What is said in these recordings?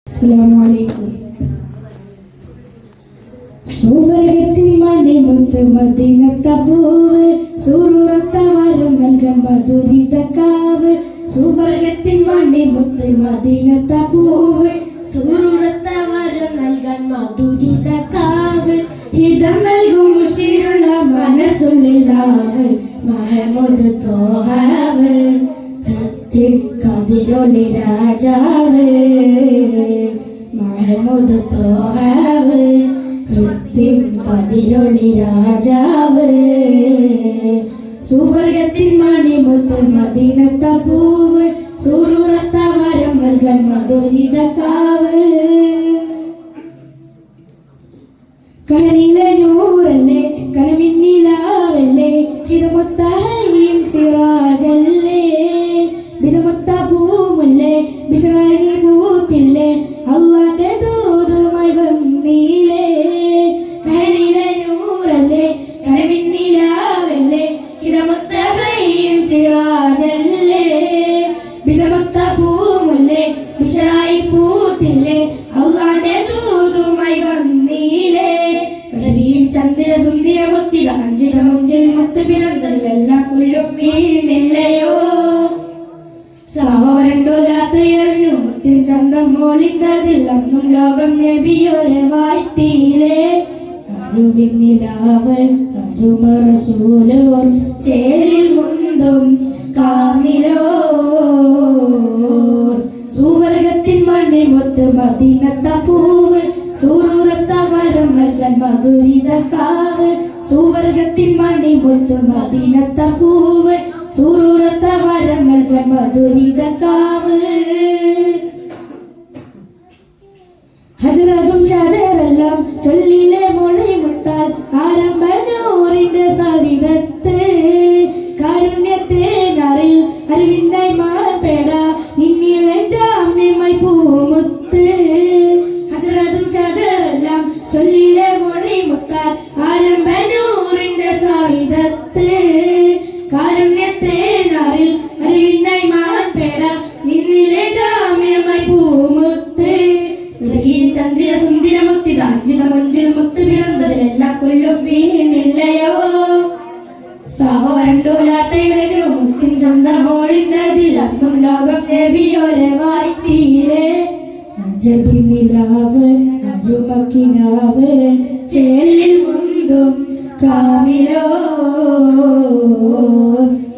അസ്സലാമു സുവർഗത്തിൻ മണിമുത്ത് മദീനത്തെ പൂവ് സൂറുറത്ത വരം നൽകാൻ മധുരിതക്കാവ്. സുവർഗത്തിൻ മണിമുത്ത് മദീനത്തെ പൂവ് സൂറുറത്ത വരം നൽകാൻ മധുരിതക്കാവ്. ഹിതം നൽകും മുഷിരുള്ള മനസ്സുള്ളിലാവ് മഹമൂദ് തോഹാവ്. കതിരൊളി രാജാവ് മഹമൂദ് തോഹാവ്. കതിരൊളി രാജാവ് സുവർഗത്തിൻ മണിമുത്ത് മദീനത്തെ പൂവ് സൂറുറത്ത വരം നൽകാൻ മധുരിതക്കാവ്. കനിലെ നൂറല്ലേ കനമിന്നിലാവല്ലേ ഹിതമൊത്ത ഹൈൻ സിറാജല്ലേ ബിനമൊത്ത പൂമുല്ലേ ബിശ്രാണി പൂത്തില്ലേ അള്ളാന്റെ ദൂതുമായി വന്നീലേ. കനിലെ നൂറല്ലേ കനമിന്നിലാവല്ലേ ഹിതമൊത്ത ഹൈൻ സിറാജല്ലേ ബിനമൊത്ത പൂമുല്ലേ ബിശ്രായി പൂത്തില്ലേ അള്ളാന്റെ ദൂതുമായി വന്നീലേ. ചന്ദ്ര സുന്ദര മുത്തില അഞ്ചിത മുഞ്ചിൽ മുത്ത് പിറന്നതിലെല്ലാം കുള്ളും വീണില്ലയോ. സാവരണ്ടോലാത്തുയർന്നു മുത്തിൻ ചന്തം മോളിന്തതിൽ അന്നും ലോകം നബിയോരെ വാഴ്ത്തിയിലേ. അരുവിന്നിലാവ് അരുമറസൂലോർ ചേരിൽ മുന്തും കാമിലോ. സുവർഗത്തിൻ മണിമുത്ത് മദീനത്തെ പൂവ് സൂറുറത്ത വരം നൽകാൻ മധുരിതക്കാവ്. സുവർഗത്തിൻ മണിമുത്ത് മദീനത്തെ പൂവ് സൂറുറത്ത വരം നൽകാൻ മധുരിതക്കാവ്. ഹജറതും ഷജറെല്ലാം ചൊല്ലിലെ മൊഴി മുത്താൽ ആരംഭനൂറിന്റെ സവിധത്ത് കാരുണ്യത്തെ നറിൽ അറിവിനായി മാർപേട നിന്നിലെ ജാമ്യമായി പൂമുത്ത്. ഹജറതും ഷജറെല്ലാം ചൊല്ലിലെ മൊഴി മുത്താൽ ആരംഭനൂറിന്റെ സവിധത്ത് കാരുണ്യത്തെ നറിൽ അറിവിനായി മാർപേട നിന്നിലെ ജാമ്യമായി പൂമുത്ത്. ചന്ദ്ര സുന്ദര മുത്തിത അഞ്ചിത മുഞ്ചിൽ മുത്ത് പിറന്നതിലെല്ലാം കൊല്ലും വീണില്ലയോ. സാവരണ്ടോലാത്തവരനു മുത്തിൻ ചന്തമോളിന്തതിൽ അന്നും ലോകം നബിയോരെ വാഴ്ത്തിയിലേ. അജബിനിലാവ് അരുമക്കിനാവ് ചേലിൽ മുന്തും കാമിലോ.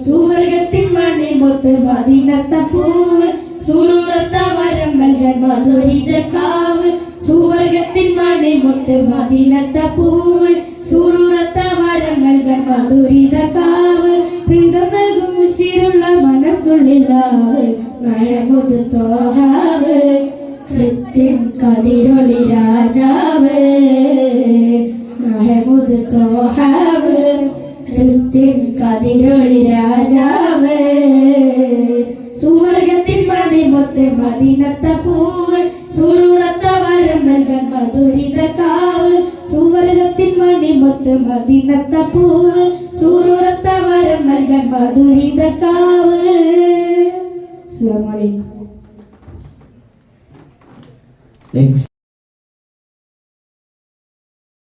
സുവർഗത്തിൻ മണിമുത്ത് മദീനത്തെ പൂവ് സൂറുറത്ത വരം നൽകാൻ മധുരിതക്കാവ്. സുവർഗത്തിൻ മണിമുത്ത് മദീനത്തെ പൂവ് സൂറുറത്ത വരം നൽകാൻ മധുരിതക്കാവ്. പ്രീതം നൽകും മുഷിരുള്ള മനസ്സുള്ളിലാവ് മഹമൂദ് തോഹാവ്. കതിരൊളി രാജാവ് മഹമൂദ് തോഹാവ്. കതിരൊളി രാജാവ് സുവർഗത്തിൻ മണിമുത്ത് മദീനത്തെ പൂവ് സൂറുറത്ത വരം നൽകാൻ മധുരിതക്കാവ്. സുവർഗത്തിൻ മണിമുത്ത് മദീനത്തെ പൂവ് സൂറുറത്ത വരം നൽകാൻ മധുരിതക്കാവ്. അസ്സലാമു അലൈക്കും.